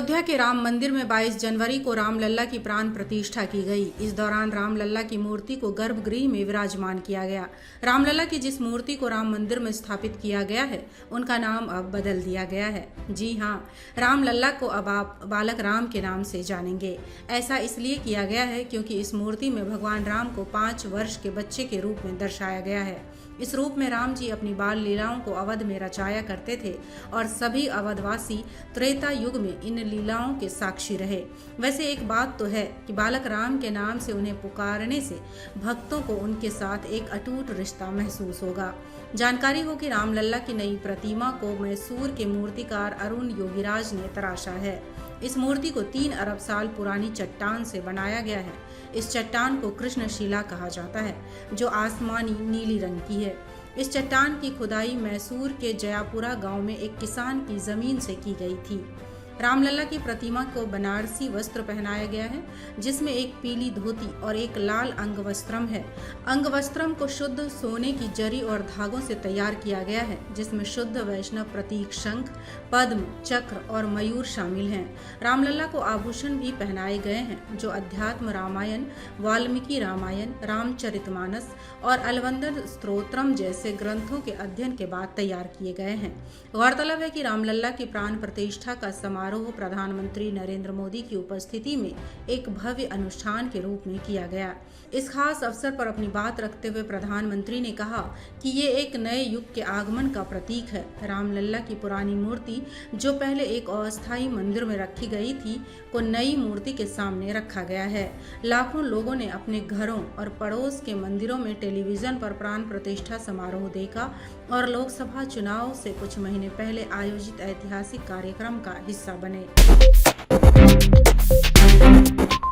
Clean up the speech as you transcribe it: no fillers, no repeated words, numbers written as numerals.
अयोध्या के राम मंदिर में 22 जनवरी को रामलला की प्राण प्रतिष्ठा की गई। इस दौरान रामलला की मूर्ति को गर्भगृह में विराजमान किया गया। रामलला की जिस मूर्ति को राम मंदिर में स्थापित किया गया है, उनका नाम अब बदल दिया गया है। जी हाँ, रामलला को अब आप बालक राम के नाम से जानेंगे। ऐसा इसलिए किया गया है क्योंकि इस मूर्ति में भगवान राम को 5 वर्ष के बच्चे के रूप में दर्शाया गया है। इस रूप में राम जी अपनी बाल लीलाओं को अवध में रचाया करते थे और सभी अवधवासी त्रेता युग में इन लीलाओं के साक्षी रहे। वैसे एक बात तो है कि बालक राम के नाम से उन्हें पुकारने से भक्तों को उनके साथ एक अटूट रिश्ता महसूस होगा। जानकारी हो कि रामलला की नई प्रतिमा को मैसूर के मूर्तिकार अरुण योगीराज ने तराशा है। इस मूर्ति को 3 अरब साल पुरानी चट्टान से बनाया गया है। इस चट्टान को कृष्णशिला कहा जाता है, जो आसमानी नीली रंग की है। इस चट्टान की खुदाई मैसूर के जयापुरा गांव में एक किसान की जमीन से की गई थी। रामलला की प्रतिमा को बनारसी वस्त्र पहनाया गया है, जिसमें एक पीली धोती और एक लाल अंगवस्त्रम है। अंगवस्त्रम को शुद्ध सोने की जरी और धागों से तैयार किया गया है, जिसमें शुद्ध वैष्णव प्रतीक शंख, पद्म, चक्र और मयूर शामिल हैं। रामलला को आभूषण भी पहनाए गए हैं, जो अध्यात्म रामायण, वाल्मीकि रामायण, रामचरितमानस और अलवंदर स्तोत्रम जैसे ग्रंथों के अध्ययन के बाद तैयार किए गए हैं। गौरतलब है कि रामलला की प्राण प्रतिष्ठा का समारोह प्रधानमंत्री नरेंद्र मोदी की उपस्थिति में एक भव्य अनुष्ठान के रूप में किया गया। इस खास अवसर पर अपनी बात रखते हुए प्रधानमंत्री ने कहा कि ये एक नए युग के आगमन का प्रतीक है। रामलला की पुरानी मूर्ति, जो पहले एक अस्थायी मंदिर में रखी गई थी, को नई मूर्ति के सामने रखा गया है। लाखों लोगों ने अपने घरों और पड़ोस के मंदिरों में टेलीविजन पर प्राण प्रतिष्ठा समारोह देखा और लोकसभा चुनाव से कुछ महीने पहले आयोजित ऐतिहासिक कार्यक्रम का हिस्सा बने।